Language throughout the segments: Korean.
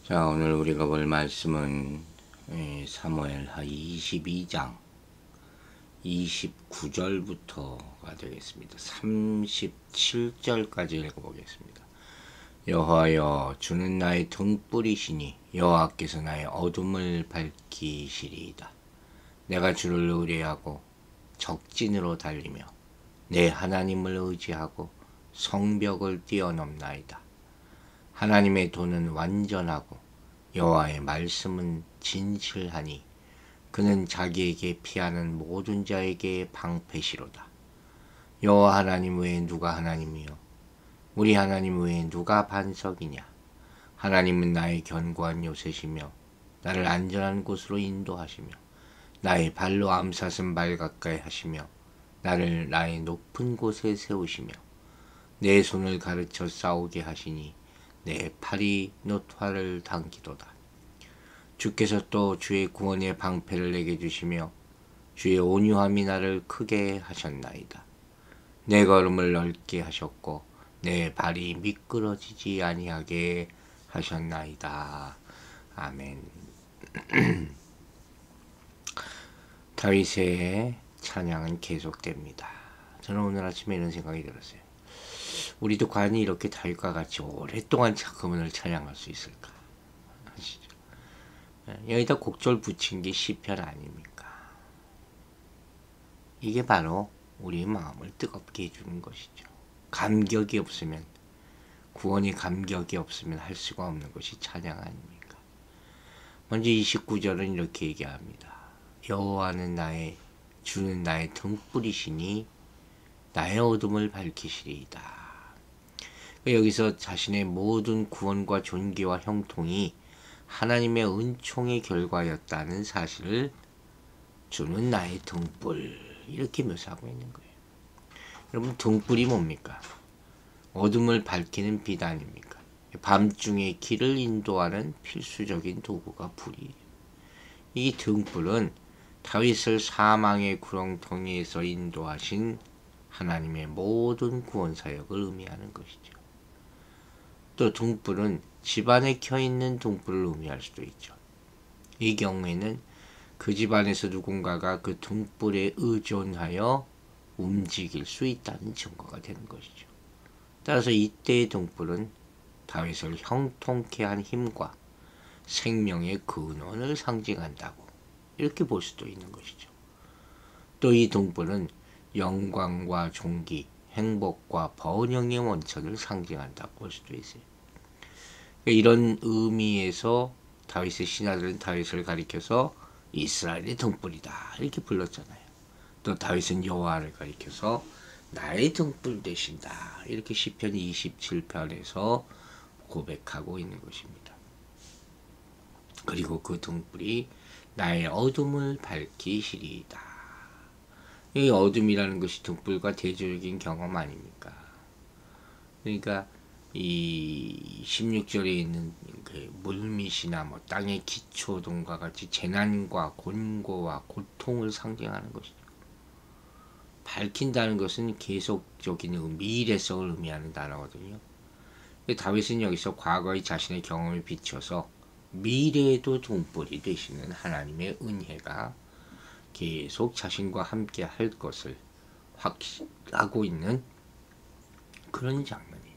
자, 오늘 우리가 볼 말씀은 사무엘하 22장 29절부터가 되겠습니다. 37절까지 읽어보겠습니다. 여호와여, 주는 나의 등불이시니 여호와께서 나의 어둠을 밝히시리이다. 내가 주를 의뢰하고 적진으로 달리며 내 하나님을 의지하고 성벽을 뛰어넘나이다. 하나님의 도는 완전하고 여호와의 말씀은 진실하니 그는 자기에게 피하는 모든 자에게 방패시로다. 여호와 하나님 외에 누가 하나님이요 우리 하나님 외에 누가 반석이냐. 하나님은 나의 견고한 요새시며 나를 안전한 곳으로 인도하시며 나의 발로 암사슴 발 가까이 하시며 나를 나의 높은 곳에 세우시며 내 손을 가르쳐 싸우게 하시니 내 팔이 노화를 당기도다. 주께서 또 주의 구원의 방패를 내게 주시며 주의 온유함이 나를 크게 하셨나이다. 내 걸음을 넓게 하셨고 내 발이 미끄러지지 아니하게 하셨나이다. 아멘. 다윗의 찬양은 계속됩니다. 저는 오늘 아침에 이런 생각이 들었어요. 우리도 과연 이렇게 다윗과 같이 오랫동안 그분을 찬양할 수 있을까? 아시죠? 여기다 곡절 붙인 게 시편 아닙니까? 이게 바로 우리 마음을 뜨겁게 해주는 것이죠. 감격이 없으면, 구원의 감격이 없으면 할 수가 없는 것이 찬양 아닙니까? 먼저 29절은 이렇게 얘기합니다. 여호와는 주는 나의 등불이시니 나의 어둠을 밝히시리이다. 여기서 자신의 모든 구원과 존귀와 형통이 하나님의 은총의 결과였다는 사실을 주는 나의 등불, 이렇게 묘사하고 있는 거예요. 여러분, 등불이 뭡니까? 어둠을 밝히는 빛 아닙니까? 밤중에 길을 인도하는 필수적인 도구가 불이에요. 이 등불은 다윗을 사망의 구렁텅이에서 인도하신 하나님의 모든 구원 사역을 의미하는 것이죠. 또 등불은 집안에 켜있는 등불을 의미할 수도 있죠. 이 경우에는 그 집안에서 누군가가 그 등불에 의존하여 움직일 수 있다는 증거가 되는 것이죠. 따라서 이때의 등불은 다윗을 형통케 한 힘과 생명의 근원을 상징한다고 이렇게 볼 수도 있는 것이죠. 또 이 등불은 영광과 존귀, 행복과 번영의 원천을 상징한다고 볼 수도 있어요. 이런 의미에서 다윗의 신하들은 다윗을 가리켜서 이스라엘의 등불이다 이렇게 불렀잖아요. 또 다윗은 여호와를 가리켜서 나의 등불 되신다 이렇게 시편 27편에서 고백하고 있는 것입니다. 그리고 그 등불이 나의 어둠을 밝히시리이다. 이 어둠이라는 것이 등불과 대조적인 경험 아닙니까? 그러니까 이 16절에 있는 그 물밑이나 뭐 땅의 기초 등과 같이 재난과 곤고와 고통을 상징하는 것이죠. 밝힌다는 것은 계속적인 미래성을 의미하는 단어거든요. 다윗은 여기서 과거의 자신의 경험에 비춰서 미래에도 등불이 되시는 하나님의 은혜가 계속 자신과 함께 할 것을 확신하고 있는 그런 장면이죠.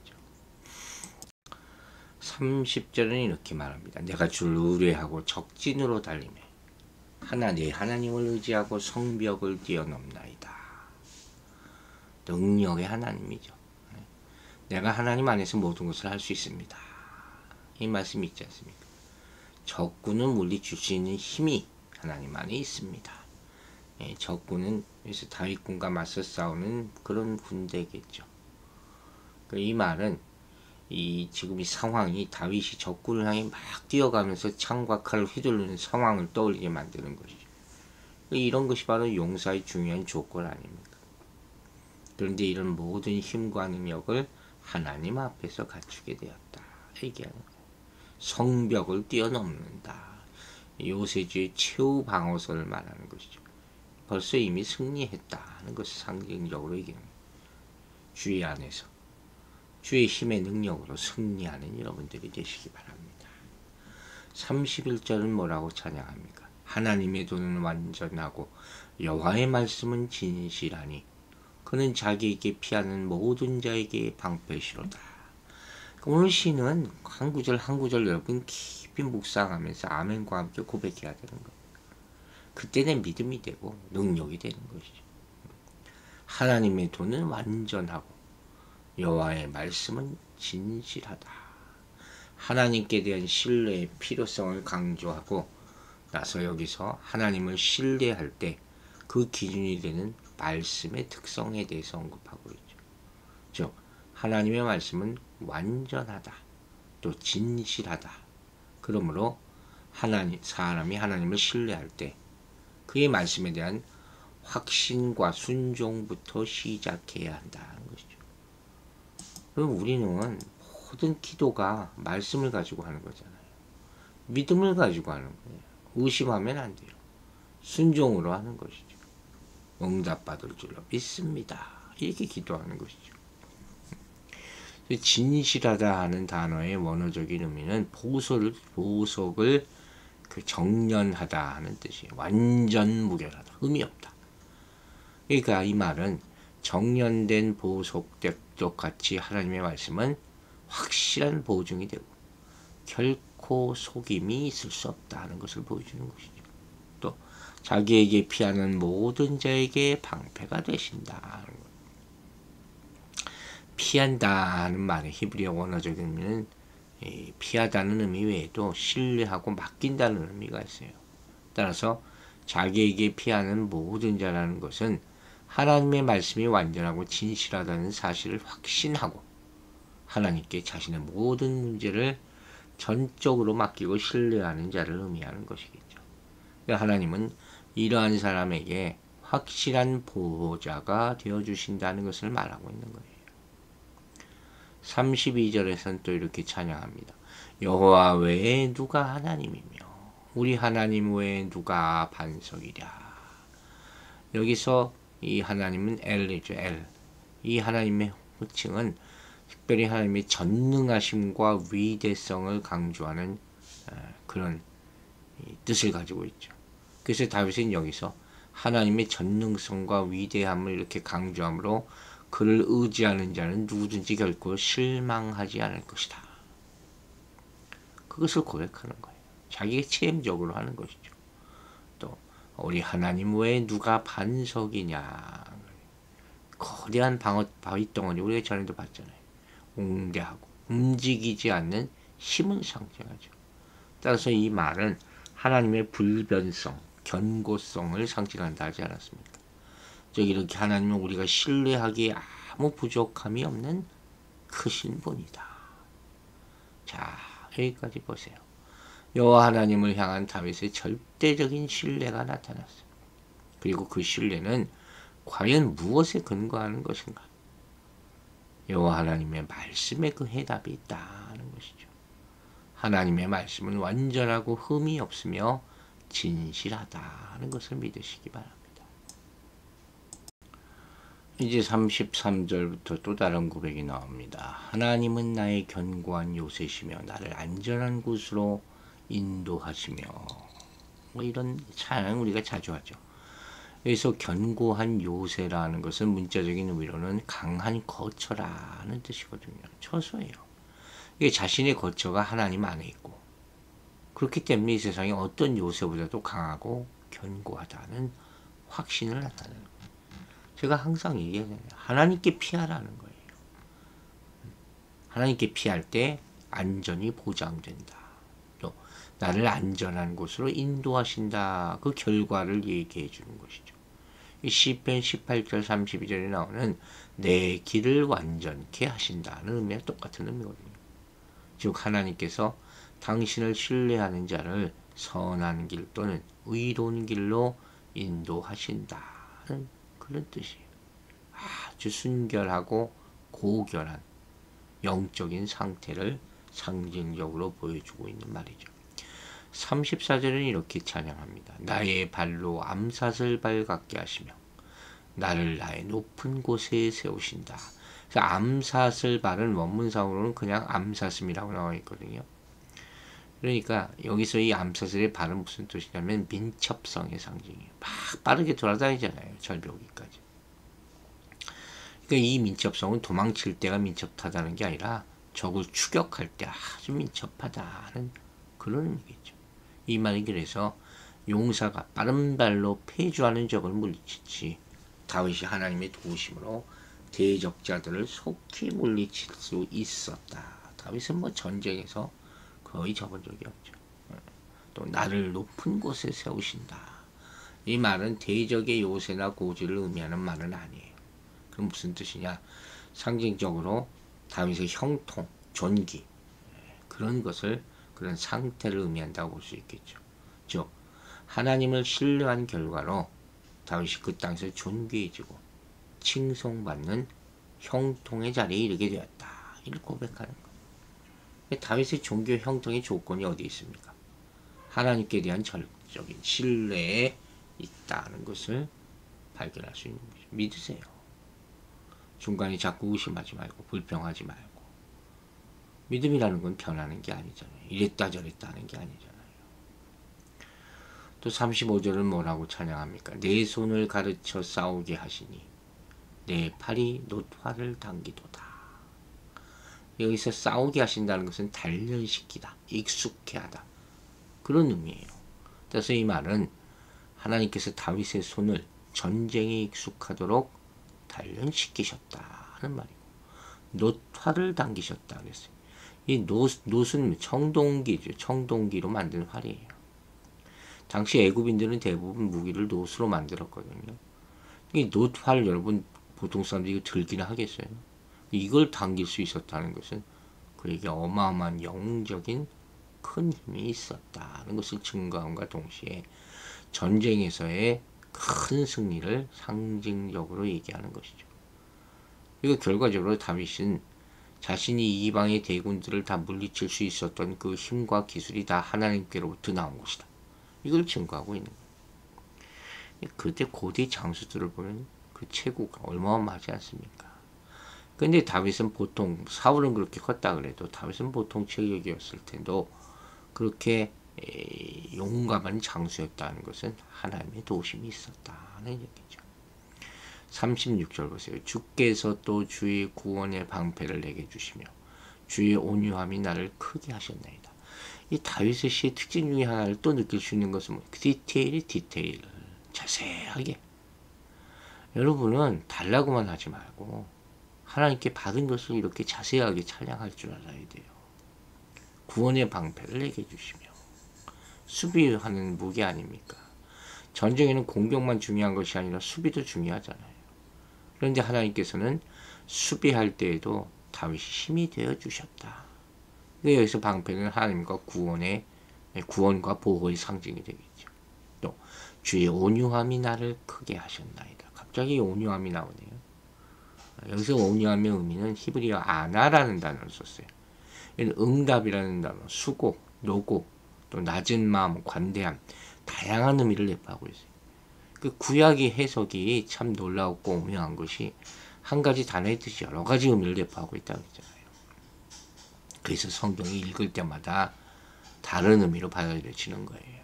30절은 이렇게 말합니다. 내가 주를 의뢰하고 적진으로 달리며 내 하나님을 의지하고 성벽을 뛰어넘나이다. 능력의 하나님이죠. 내가 하나님 안에서 모든 것을 할 수 있습니다. 이 말씀이 있지 않습니까? 적군을 물리칠 수 있는 힘이 하나님 안에 있습니다. 적군은 그래서 다윗군과 맞서 싸우는 그런 군대겠죠. 이 말은 지금 이 상황이 다윗이 적군을 향해 막 뛰어가면서 창과 칼을 휘두르는 상황을 떠올리게 만드는 것이죠. 이런 것이 바로 용사의 중요한 조건 아닙니까? 그런데 이런 모든 힘과 능력을 하나님 앞에서 갖추게 되었다. 얘기하는 거예요. 성벽을 뛰어넘는다. 요새주의 최후 방어선을 말하는 것이죠. 벌써 이미 승리했다는 것을 상징적으로 얘기합니다. 주의 안에서 주의 힘의 능력으로 승리하는 여러분들이 되시기 바랍니다. 31절은 뭐라고 찬양합니까? 하나님의 도는 완전하고 여호와의 말씀은 진실하니 그는 자기에게 피하는 모든 자에게 방패시로다. 오늘 시는 한 구절 한 구절 여러분 깊이 묵상하면서 아멘과 함께 고백해야 되는 거예요. 그때 내 믿음이 되고 능력이 되는 것이죠. 하나님의 도는 완전하고 여호와의 말씀은 진실하다. 하나님께 대한 신뢰의 필요성을 강조하고 나서 여기서 하나님을 신뢰할 때 그 기준이 되는 말씀의 특성에 대해서 언급하고 있죠. 즉 하나님의 말씀은 완전하다. 또 진실하다. 그러므로 사람이 하나님을 신뢰할 때 그의 말씀에 대한 확신과 순종부터 시작해야 한다는 것이죠. 그럼 우리는 모든 기도가 말씀을 가지고 하는 거잖아요. 믿음을 가지고 하는 거예요. 의심하면 안 돼요. 순종으로 하는 것이죠. 응답받을 줄로 믿습니다. 이렇게 기도하는 것이죠. 진실하다 하는 단어의 원어적인 의미는 보석을 정연하다 하는 뜻이에요. 완전 무결하다. 의미 없다. 그러니까 이 말은 정연된 보석도 같이 하나님의 말씀은 확실한 보증이 되고 결코 속임이 있을 수 없다 하는 것을 보여주는 것이죠. 또 자기에게 피하는 모든 자에게 방패가 되신다. 피한다 하는 말의 히브리어 원어적인 의미는 피하다는 의미 외에도 신뢰하고 맡긴다는 의미가 있어요. 따라서 자기에게 피하는 모든 자라는 것은 하나님의 말씀이 완전하고 진실하다는 사실을 확신하고 하나님께 자신의 모든 문제를 전적으로 맡기고 신뢰하는 자를 의미하는 것이겠죠. 하나님은 이러한 사람에게 확실한 보호자가 되어주신다는 것을 말하고 있는 거예요. 32절에서는 또 이렇게 찬양합니다. 여호와 외에 누가 하나님이며 우리 하나님 외에 누가 반석이랴. 여기서 이 하나님은 엘이죠. 엘. 이 하나님의 호칭은 특별히 하나님의 전능하심과 위대성을 강조하는 그런 뜻을 가지고 있죠. 그래서 다윗은 여기서 하나님의 전능성과 위대함을 이렇게 강조함으로 그를 의지하는 자는 누구든지 결코 실망하지 않을 것이다. 그것을 고백하는 거예요. 자기가 체험적으로 하는 것이죠. 또 우리 하나님 외에 누가 반석이냐. 거대한 바위덩어리 우리가 전에도 봤잖아요. 웅대하고 움직이지 않는 힘을 상징하죠. 따라서 이 말은 하나님의 불변성, 견고성을 상징한다 하지 않았습니까? 즉 이렇게 하나님은 우리가 신뢰하기에 아무 부족함이 없는 크신 분이다. 자, 여기까지 보세요. 여호와 하나님을 향한 다윗의 절대적인 신뢰가 나타났어요. 그리고 그 신뢰는 과연 무엇에 근거하는 것인가? 여호와 하나님의 말씀에 그 해답이 있다는 것이죠. 하나님의 말씀은 완전하고 흠이 없으며 진실하다는 것을 믿으시기 바랍니다. 이제 33절부터 또 다른 고백이 나옵니다. 하나님은 나의 견고한 요새시며 나를 안전한 곳으로 인도하시며. 이런 찬양 우리가 자주 하죠. 여기서 견고한 요새라는 것은 문자적인 의미로는 강한 거처라는 뜻이거든요. 처소예요. 이게 자신의 거처가 하나님 안에 있고 그렇기 때문에 이 세상에 어떤 요새보다도 강하고 견고하다는 확신을 나타내는 거예요. 제가 항상 얘기하잖아요. 하나님께 피하라는 거예요. 하나님께 피할 때 안전이 보장된다. 또 나를 안전한 곳으로 인도하신다. 그 결과를 얘기해 주는 것이죠. 시편 18절 32절에 나오는 내 길을 완전케 하신다는 의미와 똑같은 의미거든요. 즉 하나님께서 당신을 신뢰하는 자를 선한 길 또는 의로운 길로 인도하신다는 그런 뜻이에요. 아주 순결하고 고결한 영적인 상태를 상징적으로 보여주고 있는 말이죠. 34절은 이렇게 찬양합니다. 나의 발로 암삿을 발갛게 하시며 나를 나의 높은 곳에 세우신다. 암삿을 발은 원문상으로는 그냥 암사슴이라고 나와 있거든요. 그러니까 여기서 이 암사슬의 발은 무슨 뜻이냐면 민첩성의 상징이에요. 막 빠르게 돌아다니잖아요. 절벽이까지. 그러니까 이 민첩성은 도망칠 때가 민첩하다는 게 아니라 적을 추격할 때 아주 민첩하다는 그런 의미겠죠. 이 말이 그래서 용사가 빠른 발로 패주하는 적을 물리치지 다윗이 하나님의 도우심으로 대적자들을 속히 물리칠 수 있었다. 다윗은 뭐 전쟁에서 거의 접은 적이 없죠. 또 나를 높은 곳에 세우신다. 이 말은 대적의 요새나 고지를 의미하는 말은 아니에요. 그럼 무슨 뜻이냐? 상징적으로 다윗의 형통, 존귀 그런 것을 그런 상태를 의미한다고 볼 수 있겠죠. 즉 하나님을 신뢰한 결과로 다윗이 그 땅에서 존귀해지고 칭송받는 형통의 자리에 이르게 되었다. 이를 고백하는 것. 다윗의 종교 형통의 조건이 어디 있습니까? 하나님께 대한 절적인 신뢰에 있다는 것을 발견할 수 있는 거죠. 믿으세요. 중간에 자꾸 의심하지 말고 불평하지 말고. 믿음이라는 건 변하는 게 아니잖아요. 이랬다 저랬다 하는 게 아니잖아요. 또 35절은 뭐라고 찬양합니까? 내 손을 가르쳐 싸우게 하시니 내 팔이 놋화를 당기도다. 여기서 싸우게 하신다는 것은 단련시키다, 익숙해 하다. 그런 의미예요. 그래서 이 말은 하나님께서 다윗의 손을 전쟁에 익숙하도록 단련시키셨다 하는 말이고 놋화를 당기셨다 그랬어요. 이 놋은 청동기죠. 청동기로 만든 활이에요. 당시 애굽인들은 대부분 무기를 놋으로 만들었거든요. 이 놋활 여러분 보통 사람들이 이거 들기나 하겠어요? 이걸 당길 수 있었다는 것은 그에게 어마어마한 영적인 큰 힘이 있었다는 것을 증거함과 동시에 전쟁에서의 큰 승리를 상징적으로 얘기하는 것이죠. 이거 결과적으로 다윗은 자신이 이방의 대군들을 다 물리칠 수 있었던 그 힘과 기술이 다 하나님께로부터 나온 것이다. 이걸 증거하고 있는 거예요. 그때 고대 장수들을 보면 그 체구가 얼마만하지 않습니까? 근데 다윗은 보통 사울은 그렇게 컸다 그래도 다윗은 보통 체격이었을 텐데 그렇게 용감한 장수였다는 것은 하나님의 도우심이 있었다는 얘기죠. 36절 보세요. 주께서 또 주의 구원의 방패를 내게 주시며 주의 온유함이 나를 크게 하셨나이다. 이 다윗의 시의 특징 중에 하나를 또 느낄 수 있는 것은 뭐? 디테일을 자세하게. 여러분은 달라고만 하지 말고 하나님께 받은 것을 이렇게 자세하게 찬양할 줄 알아야 돼요. 구원의 방패를 내게 주시며 수비하는 무기 아닙니까? 전쟁에는 공격만 중요한 것이 아니라 수비도 중요하잖아요. 그런데 하나님께서는 수비할 때에도 다윗이 힘이 되어 주셨다. 여기서 방패는 하나님과 구원과 보호의 상징이 되겠죠. 또 주의 온유함이 나를 크게 하셨나이다. 갑자기 온유함이 나오네요. 여기서 온유함의 의미는 히브리어 아나라는 단어를 썼어요. 응답이라는 단어, 수고, 노고, 또 낮은 마음, 관대함, 다양한 의미를 내포하고 있어요. 그 구약의 해석이 참 놀라웠고 오묘한 것이 한 가지 단어의 뜻이 여러 가지 의미를 내포하고 있다고 했잖아요. 그래서 성경이 읽을 때마다 다른 의미로 받아들여지는 거예요.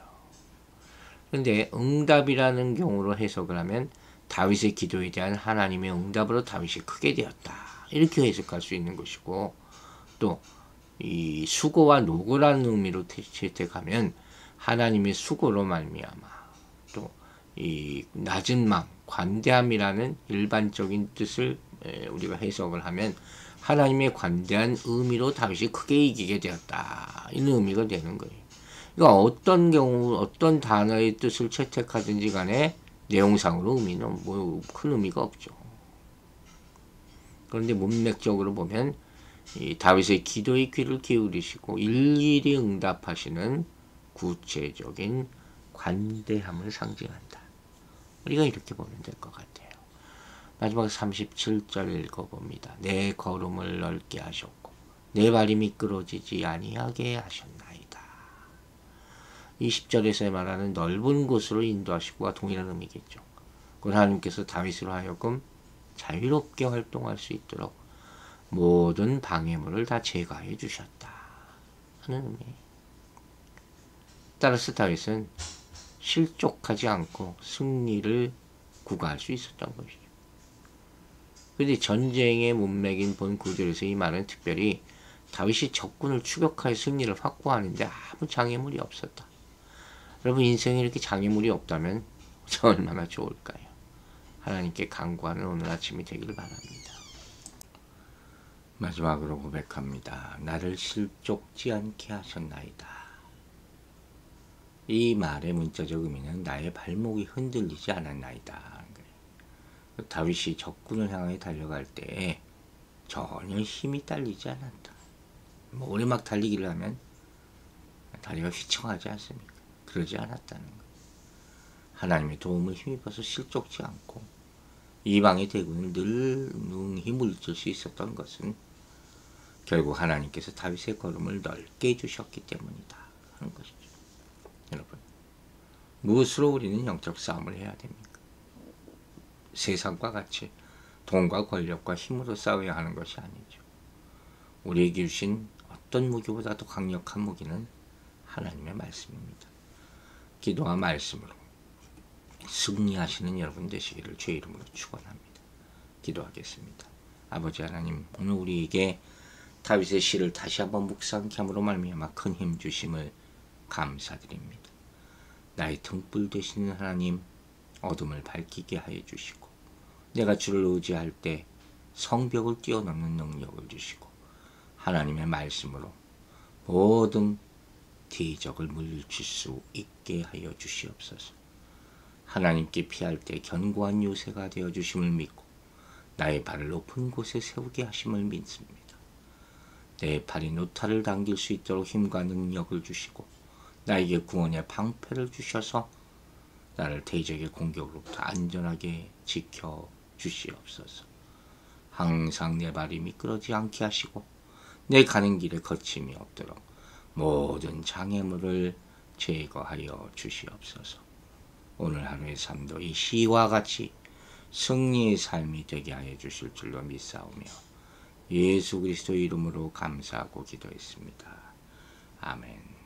그런데 응답이라는 경우로 해석을 하면 다윗의 기도에 대한 하나님의 응답으로 다윗이 크게 되었다. 이렇게 해석할 수 있는 것이고 또 이 수고와 노고라는 의미로 채택하면 하나님의 수고로 말미암아 또 이 낮은 마음, 관대함이라는 일반적인 뜻을 우리가 해석을 하면 하나님의 관대한 의미로 다윗이 크게 이기게 되었다. 이런 의미가 되는 거예요. 그러니까 어떤 경우 어떤 단어의 뜻을 채택하든지 간에 내용상으로 의미는 뭐 큰 의미가 없죠. 그런데 문맥적으로 보면 이 다윗의 기도의 귀를 기울이시고 일일이 응답하시는 구체적인 관대함을 상징한다. 우리가 이렇게 보면 될 것 같아요. 마지막 37절 읽어봅니다. 내 걸음을 넓게 하셨고 내 발이 미끄러지지 아니하게 하셨나이다. 20절에서 말하는 넓은 곳으로 인도하시고와 동일한 의미겠죠. 그 하나님께서 다윗으로 하여금 자유롭게 활동할 수 있도록 모든 방해물을 다 제거해 주셨다 하는 의미. 따라서 다윗은 실족하지 않고 승리를 구가할 수 있었던 것이죠. 그런데 전쟁의 문맥인 본 9절에서 이 말은 특별히 다윗이 적군을 추격하여 승리를 확보하는데 아무 장애물이 없었다. 여러분, 인생에 이렇게 장애물이 없다면 얼마나 좋을까요? 하나님께 간구하는 오늘 아침이 되기를 바랍니다. 마지막으로 고백합니다. 나를 실족지 않게 하셨나이다. 이 말의 문자적 의미는 나의 발목이 흔들리지 않았나이다. 다윗이 적군을 향해 달려갈 때 전혀 힘이 딸리지 않았다. 오래 막 달리기를 하면 다리가 휘청하지 않습니까? 그러지 않았다는 것. 하나님의 도움을 힘입어서 실족지 않고 이방의 대군을 늘 능히 물질 수 있었던 것은 결국 하나님께서 다윗의 걸음을 넓게 해주셨기 때문이다 하는 것이죠. 여러분, 무엇으로 우리는 영적 싸움을 해야 됩니까? 세상과 같이 돈과 권력과 힘으로 싸워야 하는 것이 아니죠. 우리에게 주신 어떤 무기보다도 강력한 무기는 하나님의 말씀입니다. 기도와 말씀으로 승리하시는 여러분 되시기를 주의 이름으로 축원합니다. 기도하겠습니다. 아버지 하나님, 오늘 우리에게 다윗의 시를 다시 한번 묵상케 함으로 말미암아 큰 힘 주심을 감사드립니다. 나의 등불 되시는 하나님, 어둠을 밝히게 하여 주시고 내가 주를 의지할 때 성벽을 뛰어넘는 능력을 주시고 하나님의 말씀으로 모든 대적을 물리칠 수 있게 하여 주시옵소서. 하나님께 피할 때 견고한 요새가 되어 주심을 믿고 나의 발을 높은 곳에 세우게 하심을 믿습니다. 내 발이 노타를 당길 수 있도록 힘과 능력을 주시고 나에게 구원의 방패를 주셔서 나를 대적의 공격으로부터 안전하게 지켜 주시옵소서. 항상 내 발이 미끄러지 않게 하시고 내 가는 길에 거침이 없도록 모든 장애물을 제거하여 주시옵소서. 오늘 하루의 삶도 이 시와 같이 승리의 삶이 되게 하여 주실 줄로 믿사오며 예수 그리스도 이름으로 감사하고 기도했습니다. 아멘.